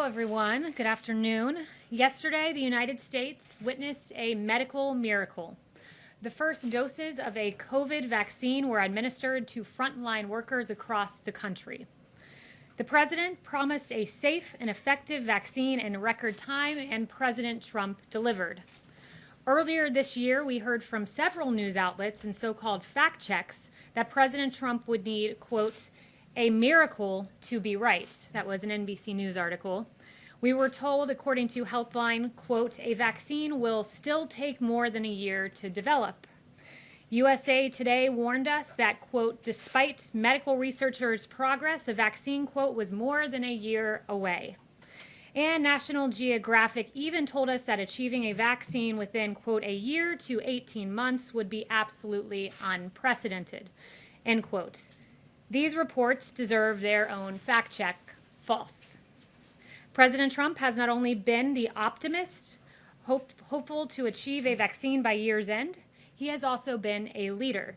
Hello, everyone. Good afternoon. Yesterday, the United States witnessed a medical miracle. The first doses of a COVID vaccine were administered to frontline workers across the country. The president promised a safe and effective vaccine in record time, and President Trump delivered. Earlier this year, we heard from several news outlets and so-called fact checks that President Trump would need, quote, a miracle to be right. That was an NBC News article. We were told, according to Healthline, quote, a vaccine will still take more than a year to develop. USA Today warned us that, quote, despite medical researchers' progress, the vaccine, quote, was more than a year away. And National Geographic even told us that achieving a vaccine within, quote, a year to 18 months would be absolutely unprecedented, end quote. These reports deserve their own fact check. False. President Trump has not only been the optimist, hopeful to achieve a vaccine by year's end, he has also been a leader.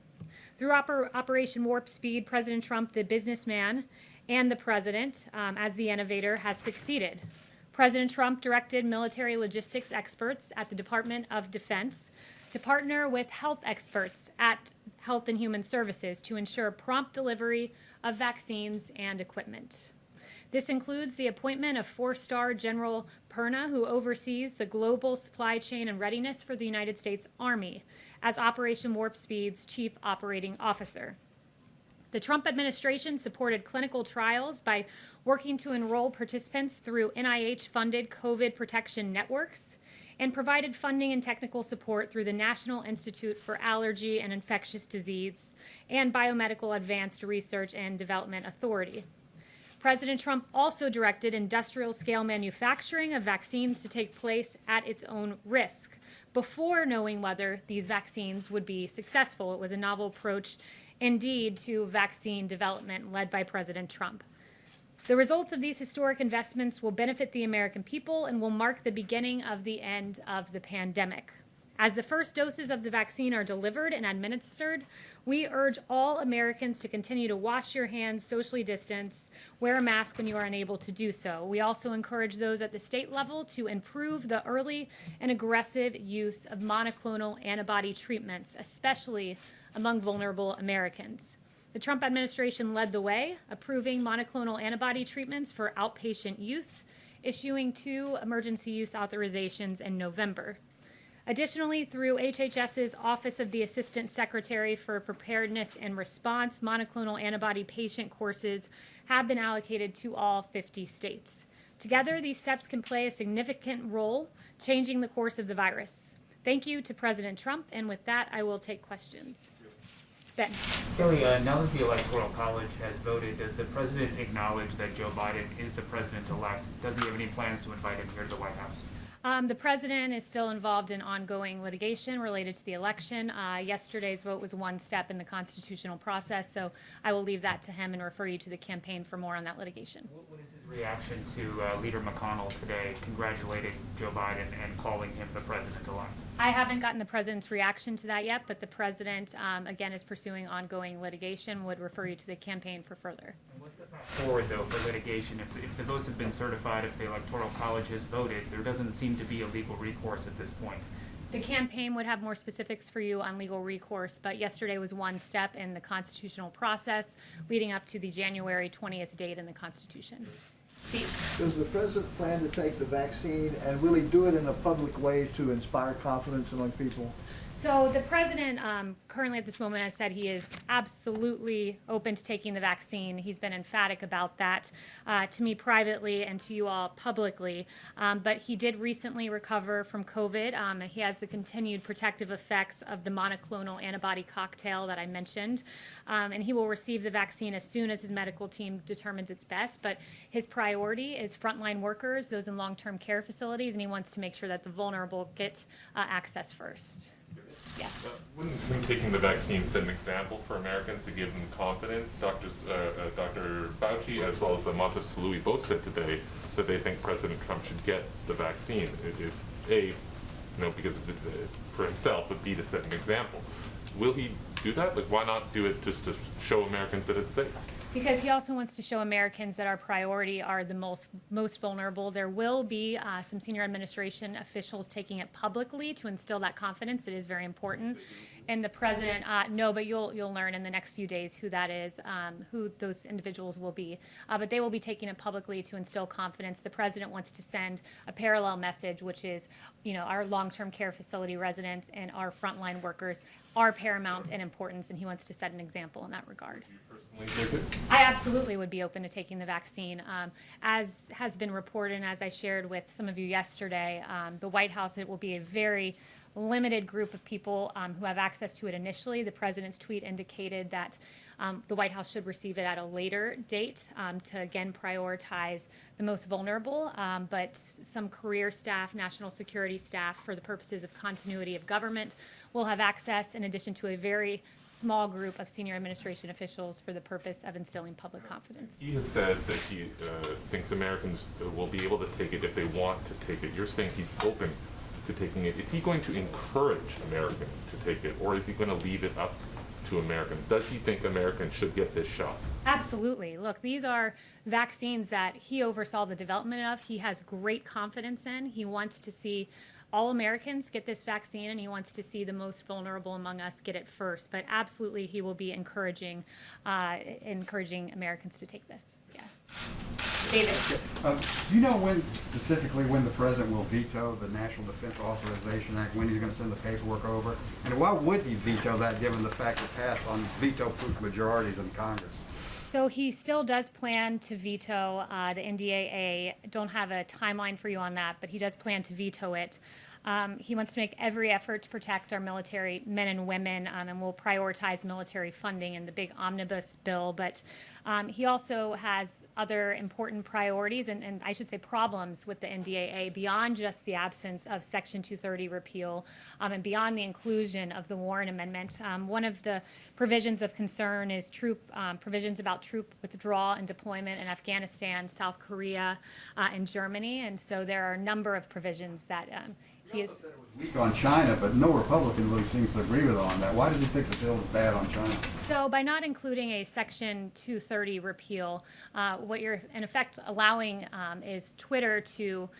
Through Operation Warp Speed, President Trump, the businessman, and the president, as the innovator, has succeeded. President Trump directed military logistics experts at the Department of Defense to partner with health experts at Health and Human Services to ensure prompt delivery of vaccines and equipment. This includes the appointment of 4-star General Perna, who oversees the global supply chain and readiness for the United States Army, as Operation Warp Speed's chief operating officer. The Trump administration supported clinical trials by working to enroll participants through NIH-funded COVID protection networks and provided funding and technical support through the National Institute for Allergy and Infectious Disease and Biomedical Advanced Research and Development Authority. President Trump also directed industrial-scale manufacturing of vaccines to take place at its own risk before knowing whether these vaccines would be successful. It was a novel approach, indeed, to vaccine development led by President Trump. The results of these historic investments will benefit the American people and will mark the beginning of the end of the pandemic. As the first doses of the vaccine are delivered and administered, we urge all Americans to continue to wash your hands, socially distance, wear a mask when you are unable to do so. We also encourage those at the state level to improve the early and aggressive use of monoclonal antibody treatments, especially among vulnerable Americans. The Trump administration led the way, approving monoclonal antibody treatments for outpatient use, issuing 2 emergency use authorizations in November. Additionally, through HHS's Office of the Assistant Secretary for Preparedness and Response, monoclonal antibody patient courses have been allocated to all 50 states. Together, these steps can play a significant role changing the course of the virus. Thank you to President Trump, and with that, I will take questions. Ben. Kelly, now that the Electoral College has voted, does the president acknowledge that Joe Biden is the president-elect? Does he have any plans to invite him here to the White House? The president is still involved in ongoing litigation related to the election. Yesterday's vote was one step in the constitutional process, so I will leave that to him and refer you to the campaign for more on that litigation. What is his reaction to Leader McConnell today congratulating Joe Biden and calling him the president-elect? I haven't gotten the president's reaction to that yet, but the president, again, is pursuing ongoing litigation, would refer you to the campaign for further. And what's the path forward, though, for litigation? If the votes have been certified, if the Electoral College has voted, there doesn't seem to be a legal recourse at this point. The campaign would have more specifics for you on legal recourse, but yesterday was one step in the constitutional process leading up to the January 20th date in the Constitution. Steve. Does the president plan to take the vaccine, and will he do it in a public way to inspire confidence among people? So the president currently at this moment has said he is absolutely open to taking the vaccine. He's been emphatic about that to me privately and to you all publicly. But he did recently recover from COVID. He has the continued protective effects of the monoclonal antibody cocktail that I mentioned. And he will receive the vaccine as soon as his medical team determines it's best. But his priority is frontline workers, those in long-term care facilities, and he wants to make sure that the vulnerable get access first. Yes. Wouldn't taking the vaccine set an example for Americans to give them confidence? Dr. Fauci, as well as Montef Slaoui, both said today that they think President Trump should get the vaccine. If A, because for himself, but B, to set an example. Will he do that? Like, why not do it just to show Americans that it's safe? Because he also wants to show Americans that our priority are the most vulnerable. There will be some senior administration officials taking it publicly to instill that confidence. It is very important. And the president, no, but you'll learn in the next few days who that is, who those individuals will be. But they will be taking it publicly to instill confidence. The president wants to send a parallel message, which is, our long-term care facility residents and our frontline workers are paramount in importance, and he wants to set an example in that regard. I absolutely would be open to taking the vaccine. As has been reported and as I shared with some of you yesterday, the White House, it will be a very limited group of people who have access to it initially. The president's tweet indicated that the White House should receive it at a later date to, again, prioritize the most vulnerable, but some career staff, national security staff, for the purposes of continuity of government, will have access, in addition to a very small group of senior administration officials for the purpose of instilling public confidence. He has said that he thinks Americans will be able to take it if they want to take it. You're saying he's open to taking it. Is he going to encourage Americans to take it, or is he going to leave it up to Americans? Does he think Americans should get this shot? Absolutely. Look, these are vaccines that he oversaw the development of. He has great confidence in. He wants to see all Americans get this vaccine, and he wants to see the most vulnerable among us get it first. But absolutely, he will be encouraging Americans to take this. Yeah. David. Do you know specifically when the president will veto the National Defense Authorization Act, when he's going to send the paperwork over? And why would he veto that, given the fact it passed on veto-proof majorities in Congress? So he still does plan to veto the NDAA. Don't have a timeline for you on that, but he does plan to veto it. He wants to make every effort to protect our military men and women, and will prioritize military funding in the big omnibus bill. But he also has other important priorities and I should say problems with the NDAA beyond just the absence of Section 230 repeal and beyond the inclusion of the Warren Amendment. One of the provisions of concern is provisions about troop withdrawal and deployment in Afghanistan, South Korea, and Germany. And so there are a number of provisions that he is. Said it was weak on China, but no Republican really seems to agree with on that. Why does he think the bill is bad on China? So by not including a Section 230 repeal, what you're in effect allowing is Twitter to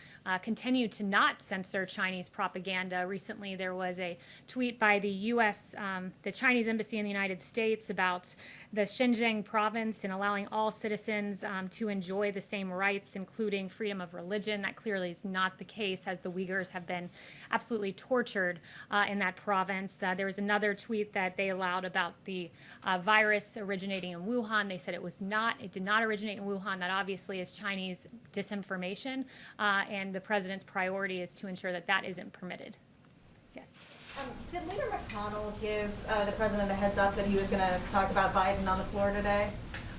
continue to not censor Chinese propaganda. Recently, there was a tweet by the U.S., the Chinese embassy in the United States, about the Xinjiang province and allowing all citizens to enjoy the same rights, including freedom of religion. That clearly is not the case, as the Uyghurs have been absolutely tortured in that province. There was another tweet that they allowed about the virus originating in Wuhan. They said it did not originate in Wuhan. That obviously is Chinese disinformation, and the president's priority is to ensure that that isn't permitted. Yes. Did Leader McConnell give the president a heads up that he was going to talk about Biden on the floor today?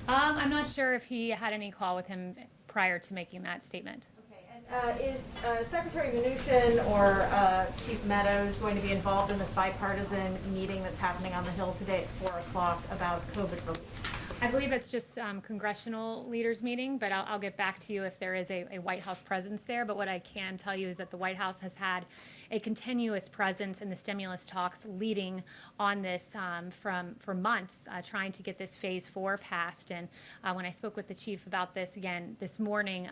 I'm not sure if he had any call with him prior to making that statement. Okay. And is Secretary Mnuchin or Chief Meadows going to be involved in this bipartisan meeting that's happening on the Hill today at 4 o'clock about COVID relief? I believe it's just congressional leaders meeting, but I'll get back to you if there is a White House presence there. But what I can tell you is that the White House has had a continuous presence in the stimulus talks leading on this for months, trying to get this phase 4 passed. And when I spoke with the chief about this again this morning,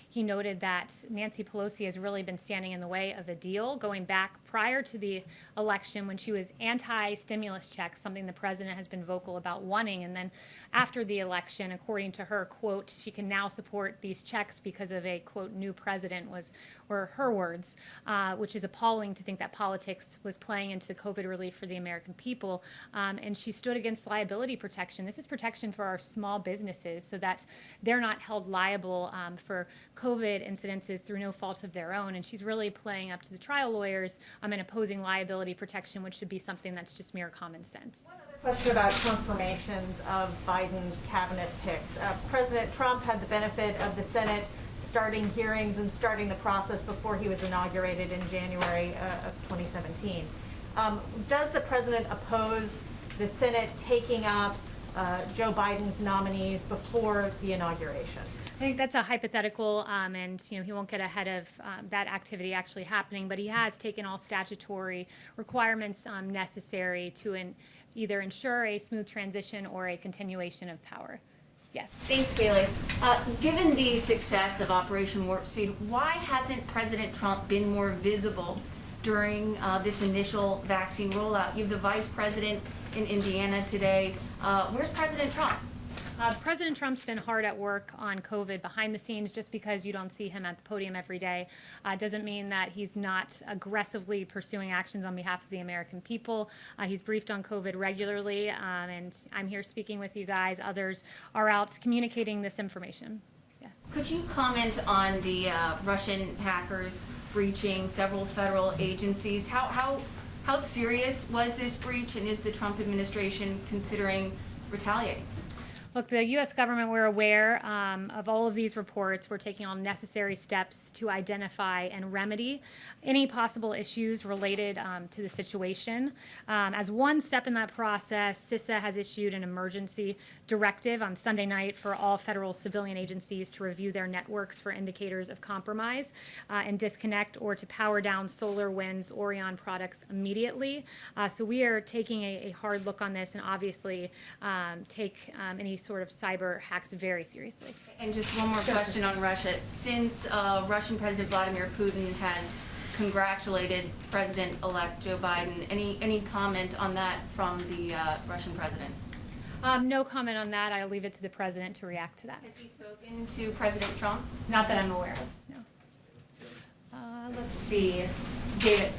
he noted that Nancy Pelosi has really been standing in the way of a deal going back prior to the election, when she was anti-stimulus checks, something the president has been vocal about wanting. And then after the election, according to her, quote, she can now support these checks because of a, quote, new president, were her words, which is appalling to think that politics was playing into COVID relief for the American people. And she stood against liability protection. This is protection for our small businesses so that they're not held liable for COVID incidences through no fault of their own. And she's really playing up to the trial lawyers and opposing liability protection, which should be something that's just mere common sense. One other question about confirmations of Biden's cabinet picks. President Trump had the benefit of the Senate starting hearings and starting the process before he was inaugurated in January of 2017. Does the president oppose the Senate taking up Joe Biden's nominees before the inauguration? I think that's a hypothetical, and he won't get ahead of that activity actually happening. But he has taken all statutory requirements necessary to either ensure a smooth transition or a continuation of power. Yes. Thanks, Kelly. Given the success of Operation Warp Speed, why hasn't President Trump been more visible during this initial vaccine rollout? You have the vice president in Indiana today. Where's President Trump? President Trump's been hard at work on COVID behind the scenes. Just because you don't see him at the podium every day doesn't mean that he's not aggressively pursuing actions on behalf of the American people. He's briefed on COVID regularly, and I'm here speaking with you guys. Others are out communicating this information. Yeah. Could you comment on the Russian hackers breaching several federal agencies? How serious was this breach, and is the Trump administration considering retaliating? Look, the U.S. government, we're aware of all of these reports. We're taking all necessary steps to identify and remedy any possible issues related to the situation. As one step in that process, CISA has issued an emergency directive on Sunday night for all federal civilian agencies to review their networks for indicators of compromise and disconnect or to power down SolarWinds Orion products immediately. So we are taking a hard look on this and obviously take any sort of cyber hacks very seriously. And just one more question on Russia. Since Russian President Vladimir Putin has congratulated President-elect Joe Biden, any comment on that from the Russian president? No comment on that. I'll leave it to the president to react to that. Has he spoken to President Trump? Not that I'm aware of, no. Let's see. David.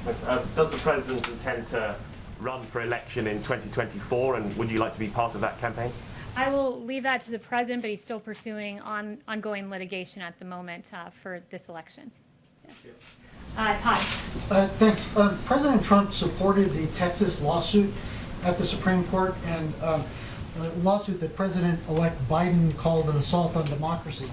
Does the president intend to run for election in 2024, and would you like to be part of that campaign? I will leave that to the president, but he's still pursuing ongoing litigation at the moment for this election. Yes. Todd. Thanks. President Trump supported the Texas lawsuit at the Supreme Court, and a lawsuit that President-elect Biden called an assault on democracy.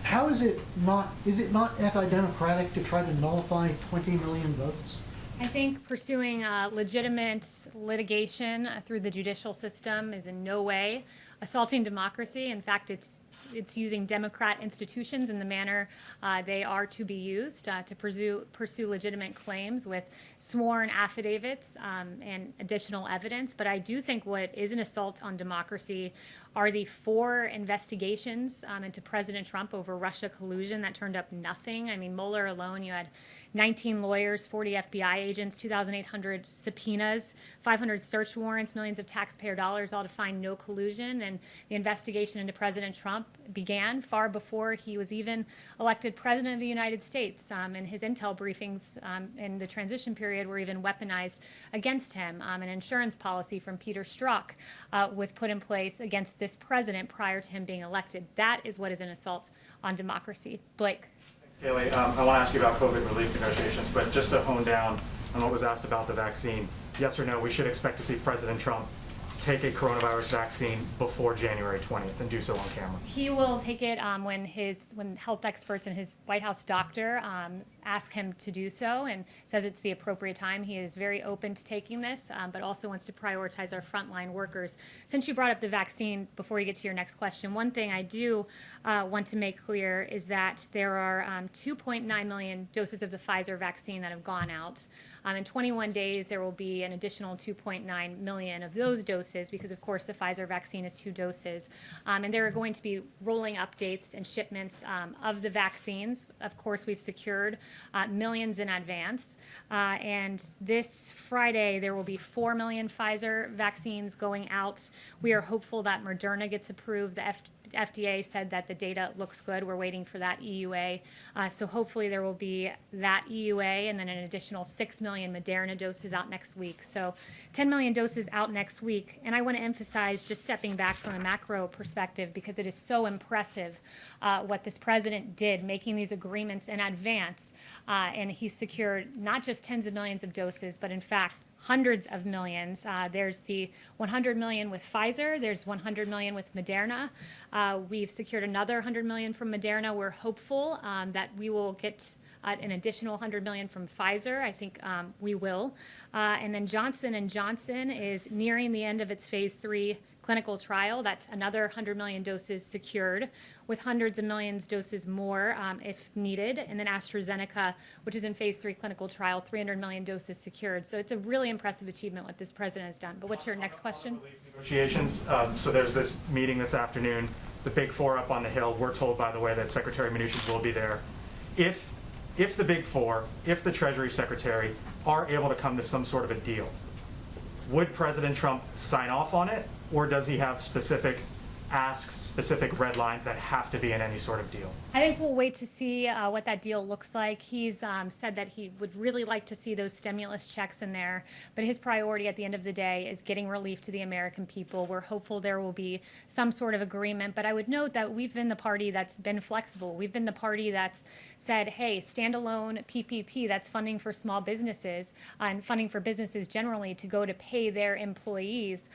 How is it not anti-democratic to try to nullify 20 million votes? I think pursuing legitimate litigation through the judicial system is in no way assaulting democracy. In fact, it's using Democrat institutions in the manner they are to be used to pursue legitimate claims with sworn affidavits and additional evidence. But I do think what is an assault on democracy are the 4 investigations into President Trump over Russia collusion that turned up nothing. I mean, Mueller alone, you had 19 lawyers, 40 FBI agents, 2,800 subpoenas, 500 search warrants, millions of taxpayer dollars, all to find no collusion. And the investigation into President Trump began far before he was even elected president of the United States. And his intel briefings in the transition period were even weaponized against him. An insurance policy from Peter Strzok was put in place against this president prior to him being elected. That is what is an assault on democracy. Blake. Kelly, I want to ask you about COVID relief negotiations, but just to hone down on what was asked about the vaccine, yes or no, we should expect to see President Trump take a coronavirus vaccine before January 20th and do so on camera? He will take it when health experts and his White House doctor ask him to do so and says it's the appropriate time. He is very open to taking this, but also wants to prioritize our frontline workers. Since you brought up the vaccine, before you get to your next question, one thing I do want to make clear is that there are 2.9 million doses of the Pfizer vaccine that have gone out. In 21 days, there will be an additional 2.9 million of those doses because, of course, the Pfizer vaccine is 2 doses. And there are going to be rolling updates and shipments of the vaccines. Of course, we've secured millions in advance. And this Friday, there will be 4 million Pfizer vaccines going out. We are hopeful that Moderna gets approved. The FDA said that the data looks good. We're waiting for that EUA. So hopefully there will be that EUA and then an additional 6 million Moderna doses out next week. So 10 million doses out next week. And I want to emphasize, just stepping back from a macro perspective, because it is so impressive what this president did, making these agreements in advance. And he secured not just tens of millions of doses, but in fact, hundreds of millions. There's the 100 million with Pfizer. There's 100 million with Moderna. We've secured another 100 million from Moderna. We're hopeful that we will get an additional 100 million from Pfizer. I think we will. And then Johnson & Johnson is nearing the end of its phase 3 clinical trial. That's another 100 million doses secured, with hundreds of millions doses more if needed. And then AstraZeneca, which is in phase 3 clinical trial, 300 million doses secured. So it's a really impressive achievement what this president has done. But what's your next question? Negotiations. So there's this meeting this afternoon, the big four up on the Hill. We're told, by the way, that Secretary Mnuchin will be there. If the big four, if the Treasury Secretary are able to come to some sort of a deal, would President Trump sign off on it, or does he have specific asks, specific red lines that have to be in any sort of deal? I think we'll wait to see what that deal looks like. He's said that he would really like to see those stimulus checks in there, but his priority at the end of the day is getting relief to the American people. We're hopeful there will be some sort of agreement, but I would note that we've been the party that's been flexible. We've been the party that's said, hey, standalone PPP, that's funding for small businesses and funding for businesses generally to go to pay their employees.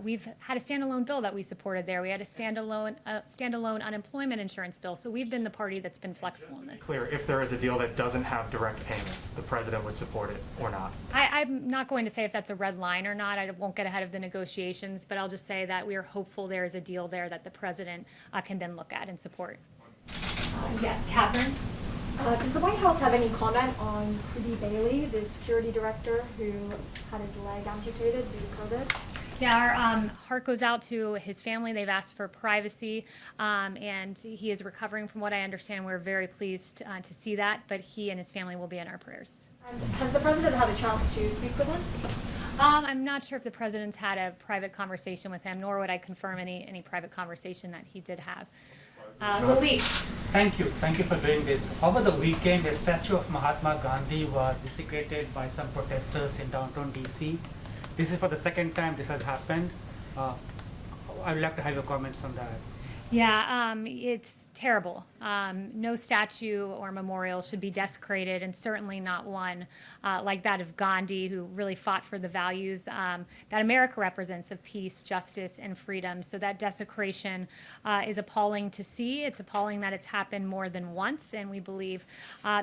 We've had a standalone bill that we supported there. We had a standalone unemployment insurance bill. So we've been the party that's been flexible in this. Clear, if there is a deal that doesn't have direct payments, the president would support it or not? I'm not going to say if that's a red line or not. I won't get ahead of the negotiations, but I'll just say that we are hopeful there is a deal there that the president can then look at and support. Yes, Catherine? Does the White House have any comment on Beley, the security director who had his leg amputated due to COVID? Yeah, our heart goes out to his family. They've asked for privacy, and he is recovering from what I understand. We're very pleased to see that, but he and his family will be in our prayers. And has the president had a chance to speak with him? I'm not sure if the president's had a private conversation with him, nor would I confirm any private conversation that he did have. Louis. Thank you for doing this. Over the weekend, a statue of Mahatma Gandhi was desecrated by some protesters in downtown DC. This is for the second time this has happened. I would like to have your comments on that. Yeah, it's terrible. No statue or memorial should be desecrated, and certainly not one like that of Gandhi, who really fought for the values that America represents of peace, justice, and freedom. So that desecration is appalling to see. It's appalling that it's happened more than once, and we believe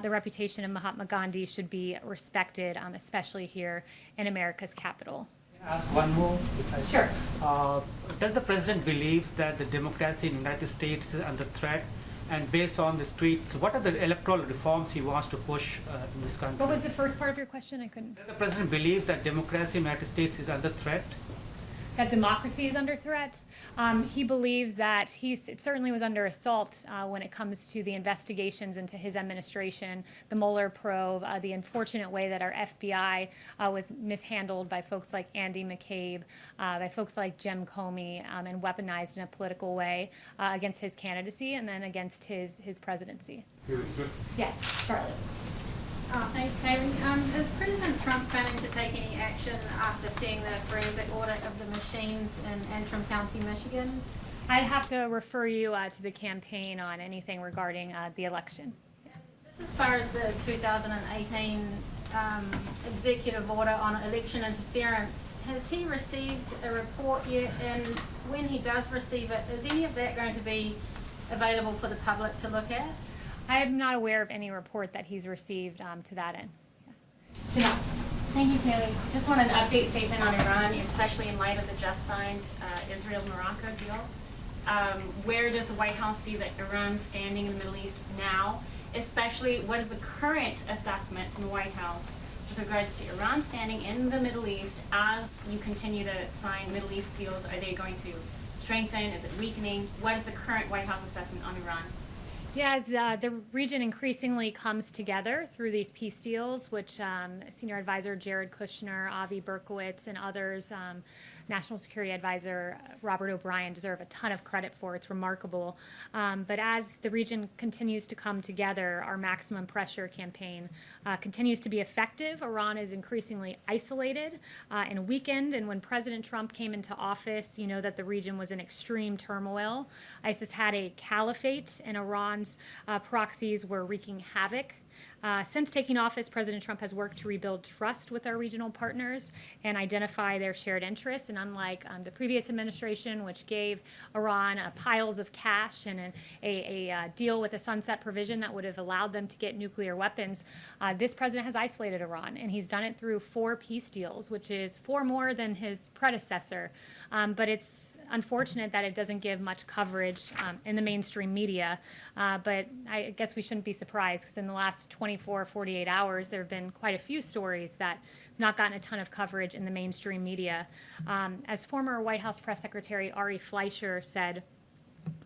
the reputation of Mahatma Gandhi should be respected, especially here in America's capital. Ask one more. Sure. Does the president believes that the democracy in the United States is under threat? And based on the tweets, what are the electoral reforms he wants to push in this country? What was the first part of your question? I couldn't. Does the president believe that democracy in the United States is under threat? That democracy is under threat. He believes that it certainly was under assault when it comes to the investigations into his administration, the Mueller probe, the unfortunate way that our FBI was mishandled by folks like Andy McCabe, by folks like Jim Comey, and weaponized in a political way against his candidacy and then against his presidency. Yes, Charlotte. Thanks, Kelly. Is President Trump planning to take any action after seeing the forensic audit of the machines in Antrim County, Michigan? I'd have to refer you to the campaign on anything regarding the election. Just as far as the 2018 executive order on election interference, has he received a report yet? And when he does receive it, is any of that going to be available for the public to look at? I am not aware of any report that he's received to that end. Yeah. Chanel. Thank you, Kelly. Just want an update statement on Iran, especially in light of the just signed Israel-Morocco deal. Where does the White House see that Iran's standing in the Middle East now? Especially, what is the current assessment from the White House with regards to Iran's standing in the Middle East as you continue to sign Middle East deals? Are they going to strengthen? Is it weakening? What is the current White House assessment on Iran? Yeah, as the region increasingly comes together through these peace deals, which Senior Advisor Jared Kushner, Avi Berkowitz, and others, National Security Advisor Robert O'Brien deserve a ton of credit for. It's remarkable. But as the region continues to come together, our maximum pressure campaign continues to be effective. Iran is increasingly isolated and weakened. And when President Trump came into office, you know that the region was in extreme turmoil. ISIS had a caliphate, and Iran's proxies were wreaking havoc. Since taking office, President Trump has worked to rebuild trust with our regional partners and identify their shared interests. And unlike the previous administration, which gave Iran piles of cash and a deal with a sunset provision that would have allowed them to get nuclear weapons, this president has isolated Iran. And he's done it through 4 peace deals, which is 4 more than his predecessor. But it's unfortunate that it doesn't give much coverage in the mainstream media, but I guess we shouldn't be surprised because in the last 24, 48 hours, there have been quite a few stories that have not gotten a ton of coverage in the mainstream media. As former White House Press Secretary Ari Fleischer said,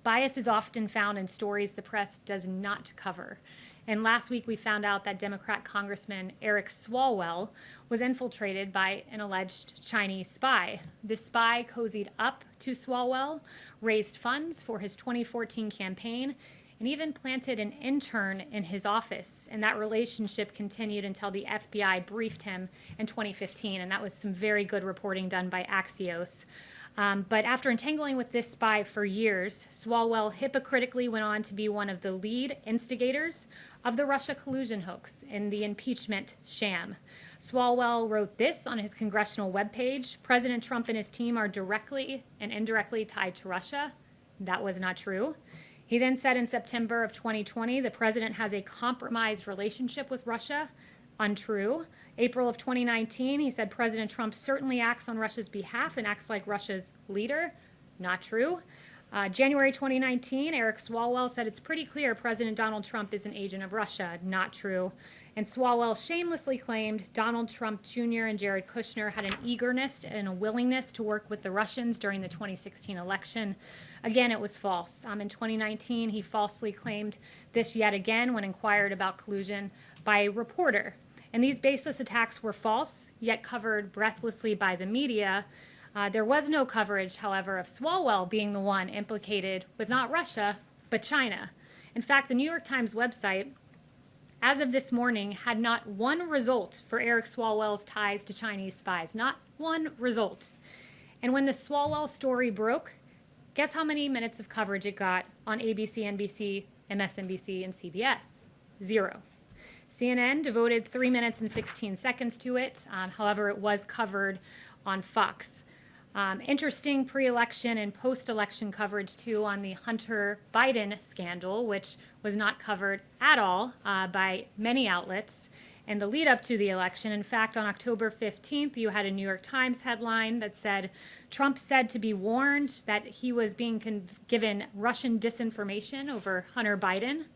bias is often found in stories the press does not cover. And last week we found out that Democrat Congressman Eric Swalwell was infiltrated by an alleged Chinese spy. This spy cozied up to Swalwell, raised funds for his 2014 campaign, and even planted an intern in his office. And that relationship continued until the FBI briefed him in 2015, and that was some very good reporting done by Axios. But after entangling with this spy for years, Swalwell hypocritically went on to be one of the lead instigators of the Russia collusion hoax in the impeachment sham. Swalwell wrote this on his congressional webpage: President Trump and his team are directly and indirectly tied to Russia. That was not true. He then said in September of 2020, the president has a compromised relationship with Russia. Untrue. April of 2019, he said President Trump certainly acts on Russia's behalf and acts like Russia's leader. Not true. January 2019, Eric Swalwell said it's pretty clear President Donald Trump is an agent of Russia. Not true. And Swalwell shamelessly claimed Donald Trump Jr. and Jared Kushner had an eagerness and a willingness to work with the Russians during the 2016 election. Again, it was false. In 2019, he falsely claimed this yet again when inquired about collusion by a reporter. And these baseless attacks were false, yet covered breathlessly by the media. There was no coverage, however, of Swalwell being the one implicated with not Russia, but China. In fact, the New York Times website, as of this morning, had not one result for Eric Swalwell's ties to Chinese spies. Not one result. And when the Swalwell story broke, guess how many minutes of coverage it got on ABC, NBC, MSNBC, and CBS? 0. CNN devoted 3 minutes and 16 seconds to it. However, it was covered on Fox. Interesting pre-election and post-election coverage, too, on the Hunter Biden scandal, which was not covered at all by many outlets in the lead up to the election. In fact, on October 15th, you had a New York Times headline that said, Trump said to be warned that he was being given Russian disinformation over Hunter Biden.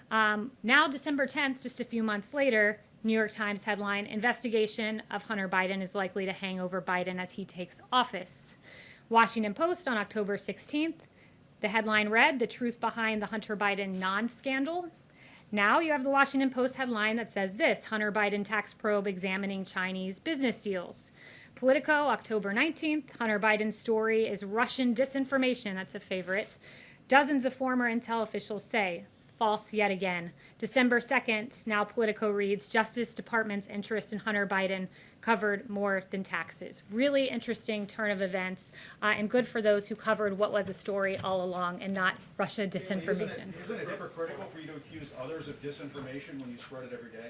Now, December 10th, just a few months later, New York Times headline, investigation of Hunter Biden is likely to hang over Biden as he takes office. Washington Post on October 16th, the headline read, the truth behind the Hunter Biden non-scandal. Now you have the Washington Post headline that says this, Hunter Biden tax probe examining Chinese business deals. Politico, October 19th, Hunter Biden's story is Russian disinformation. That's a favorite. Dozens of former intel officials say, false yet again. December 2nd, now Politico reads, Justice Department's interest in Hunter Biden covered more than taxes. Really interesting turn of events, and good for those who covered what was a story all along and not Russia disinformation. Isn't it hypocritical for you to accuse others of disinformation when you spread it every day?